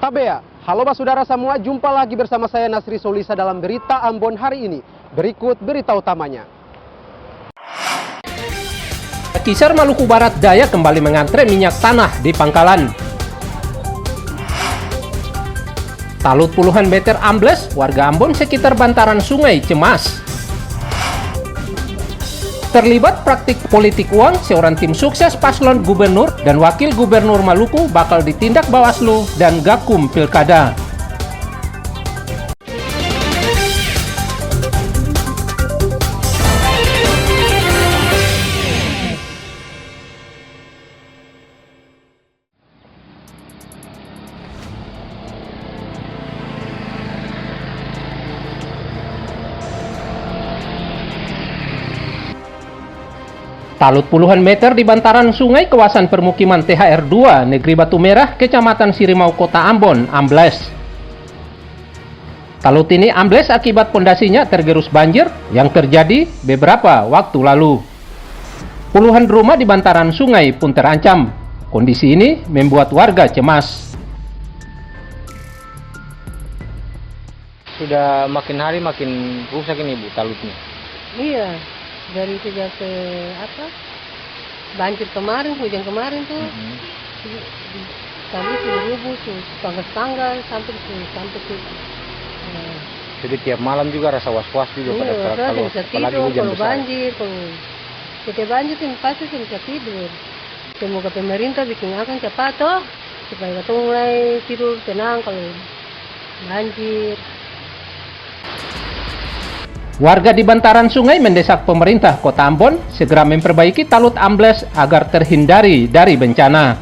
Tabea, halo saudara semua, jumpa lagi bersama saya Nasri Solisa dalam Berita Ambon hari ini. Berikut berita utamanya. Kisar Maluku Barat Daya kembali mengantre minyak tanah di pangkalan. Talut puluhan meter ambles, warga Ambon sekitar bantaran sungai cemas. Terlibat praktik politik uang, seorang tim sukses paslon gubernur dan wakil gubernur Maluku bakal ditindak Bawaslu dan Gakum Pilkada. Talut puluhan meter di bantaran sungai kawasan permukiman THR2 Negeri Batu Merah, Kecamatan Sirimau, Kota Ambon, ambles. Talut ini ambles akibat pondasinya tergerus banjir yang terjadi beberapa waktu lalu. Puluhan rumah di bantaran sungai pun terancam. Kondisi ini membuat warga cemas. Sudah makin hari makin rusak ini Bu talutnya. Iya, dari sejak banjir kemarin, hujan kemarin tuh, kami sudah rubuh, tangga-tangga sampai ke. Jadi tiap malam juga rasa was-was juga pada saat kalau apalagi hujan kalau besar. banjir, kalau setiap banjir itu pasti saya bisa tidur. Semoga pemerintah bikin akan cepat toh, supaya kita mulai tidur tenang kalau banjir. Warga di bantaran sungai mendesak pemerintah Kota Ambon segera memperbaiki talut ambles agar terhindari dari bencana.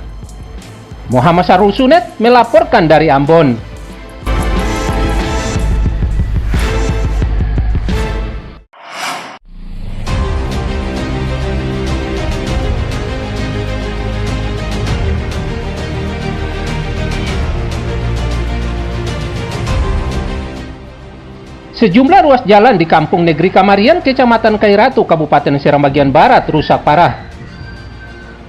Muhammad Sarul Sunet melaporkan dari Ambon. Sejumlah ruas jalan di Kampung Negeri Kamarian, Kecamatan Kairatu, Kabupaten Seram bagian Barat rusak parah.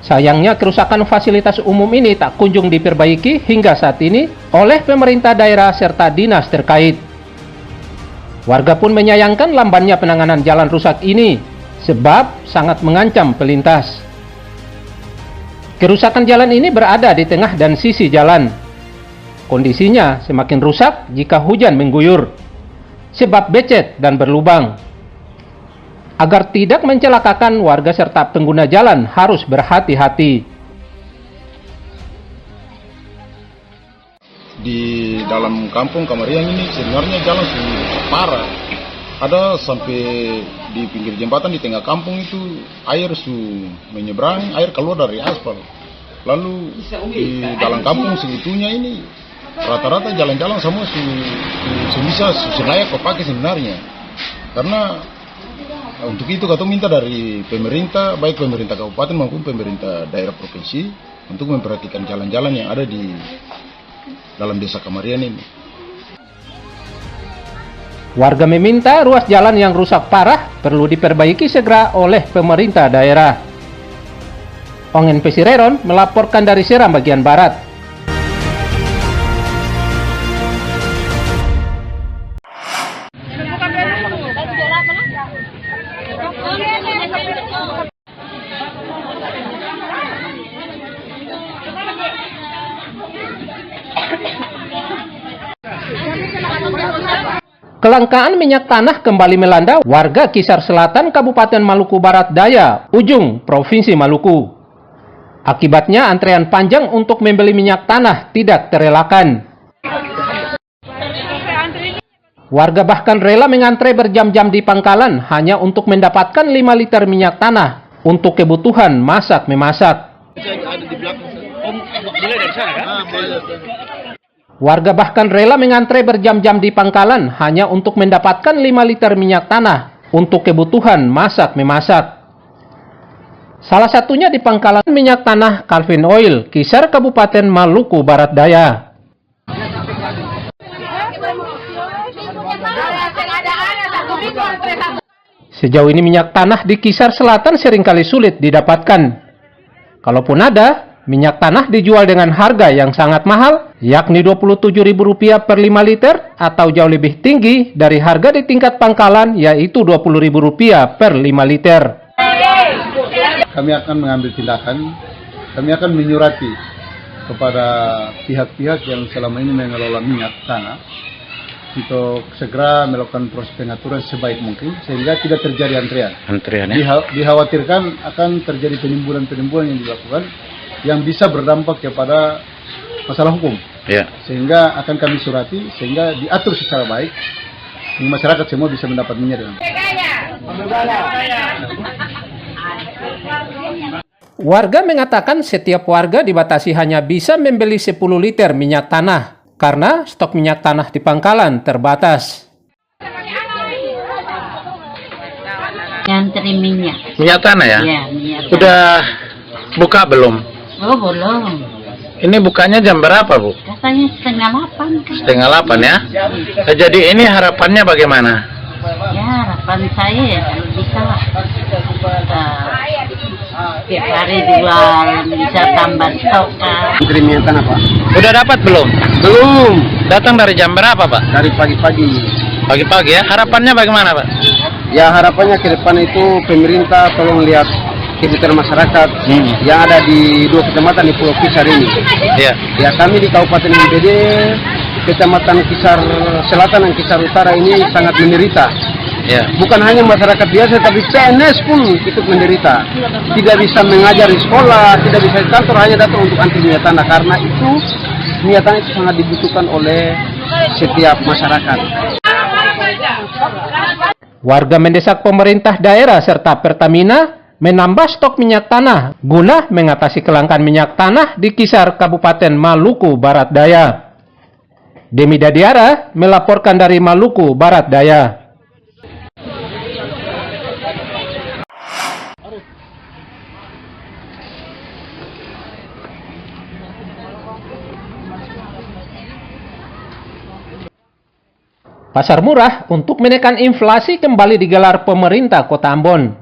Sayangnya kerusakan fasilitas umum ini tak kunjung diperbaiki hingga saat ini oleh pemerintah daerah serta dinas terkait. Warga pun menyayangkan lambannya penanganan jalan rusak ini sebab sangat mengancam pelintas. Kerusakan jalan ini berada di tengah dan sisi jalan. Kondisinya semakin rusak jika hujan mengguyur, sebab becet dan berlubang. Agar tidak mencelakakan warga serta pengguna jalan harus berhati-hati. Di dalam kampung Kamarian ini sebenarnya jalan sudah parah. Ada sampai di pinggir jembatan di tengah kampung itu air menyeberang, air keluar dari aspal. Lalu di dalam kampung segitunya ini rata-rata jalan-jalan semua bisa layak pakai sebenarnya. Karena untuk itu kita minta dari pemerintah, baik pemerintah kabupaten maupun pemerintah daerah provinsi, untuk memperhatikan jalan-jalan yang ada di dalam desa Kamarian ini. Warga meminta ruas jalan yang rusak parah perlu diperbaiki segera oleh pemerintah daerah. Ongen Pesireron melaporkan dari Seram bagian Barat. Kelangkaan minyak tanah kembali melanda warga Kisar Selatan Kabupaten Maluku Barat Daya, ujung Provinsi Maluku. Akibatnya antrean panjang untuk membeli minyak tanah tidak terelakkan. Warga bahkan rela mengantre berjam-jam di pangkalan hanya untuk mendapatkan 5 liter minyak tanah untuk kebutuhan masak-memasak. Warga bahkan rela mengantre berjam-jam di pangkalan hanya untuk mendapatkan 5 liter minyak tanah untuk kebutuhan masak-memasak. Salah satunya di pangkalan minyak tanah Calvin Oil, Kisar Kabupaten Maluku Barat Daya. Sejauh ini minyak tanah di Kisar Selatan seringkali sulit didapatkan. Kalaupun ada, minyak tanah dijual dengan harga yang sangat mahal, yakni Rp27.000 per 5 liter, atau jauh lebih tinggi dari harga di tingkat pangkalan, yaitu Rp20.000 per 5 liter. Kami akan mengambil tindakan, kami akan menyurati kepada pihak-pihak yang selama ini mengelola minyak tanah untuk segera melakukan proses pengaturan sebaik mungkin sehingga tidak terjadi antrian. Dikhawatirkan akan terjadi penimbunan-penimbunan yang dilakukan yang bisa berdampak kepada masalah hukum. Sehingga akan kami surati sehingga diatur secara baik sehingga masyarakat semua bisa mendapat minyak dengan baik. Warga mengatakan setiap warga dibatasi hanya bisa membeli 10 liter minyak tanah karena stok minyak tanah di pangkalan terbatas. Nyantri minyak. Minyak tanah ya? Ya, minyak tanah. Udah buka belum? Oh, belum. Ini bukanya jam berapa, Bu? Katanya 7:30 kan. 7:30 ya? Jadi ini harapannya bagaimana? Ya, harapan saya ya kalau bisa tiap hari jual, bisa tambah stok kan. Minyak tanah, Pak. Udah dapat belum? Belum. Datang dari jam berapa, Pak? Dari pagi-pagi. Pagi-pagi ya? Harapannya bagaimana, Pak? Ya harapannya ke depan itu pemerintah tolong lihat kebutuhan masyarakat yang ada di 2 kecamatan di Pulau Kisar ini. Iya. Ya kami di Kabupaten MPD, Kecamatan Kisar Selatan dan Kisar Utara ini sangat menderita. Iya. Bukan hanya masyarakat biasa, tapi PNS pun ikut menderita. Tidak bisa mengajar di sekolah, tidak bisa di kantor, hanya datang untuk antri minyak tanah. Karena itu, minyak tanah itu sangat dibutuhkan oleh setiap masyarakat. Warga mendesak pemerintah daerah serta Pertamina menambah stok minyak tanah guna mengatasi kelangkaan minyak tanah di Kisar Kabupaten Maluku Barat Daya. Demi Dadiara melaporkan dari Maluku Barat Daya. Pasar murah untuk menekan inflasi kembali digelar pemerintah Kota Ambon.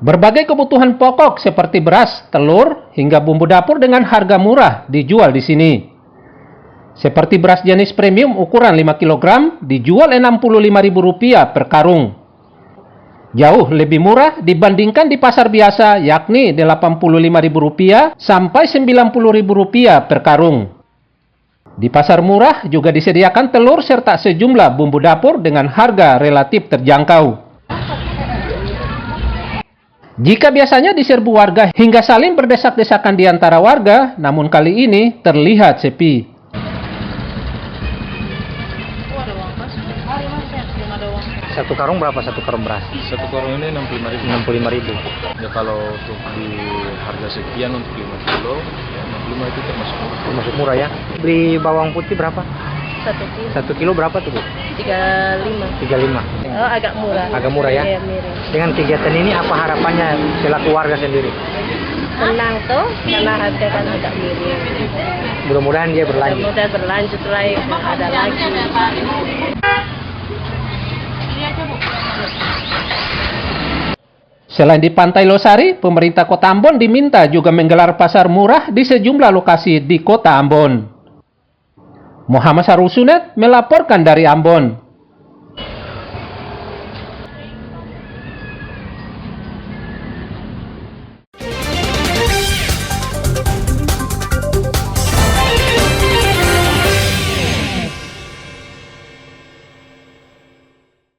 Berbagai kebutuhan pokok seperti beras, telur, hingga bumbu dapur dengan harga murah dijual di sini. Seperti beras jenis premium ukuran 5 kg dijual Rp65.000 per karung. Jauh lebih murah dibandingkan di pasar biasa, yakni Rp85.000 sampai Rp90.000 per karung. Di pasar murah juga disediakan telur serta sejumlah bumbu dapur dengan harga relatif terjangkau. Jika biasanya diserbu warga hingga saling berdesak-desakan di antara warga, namun kali ini terlihat sepi. Satu karung berapa satu karung beras? Satu karung ini 65.000. Ya kalau untuk di harga sekian untuk 5 kilo, ya 65 itu termasuk murah. Termasuk murah ya. Beli bawang putih berapa? 1 kilo. 1 kilo berapa tuh, Bu? 35. 35. Oh, agak murah. Agak murah ya? Iya, mirip. Dengan kegiatan ini apa harapannya selaku warga sendiri? Senang tuh, karena harga kan agak mirip. Mudah-mudahan dia berlanjut. Mudah berlanjut lagi, ada lagi. Selain di Pantai Losari, pemerintah Kota Ambon diminta juga menggelar pasar murah di sejumlah lokasi di Kota Ambon. Muhammad Sarusunet melaporkan dari Ambon.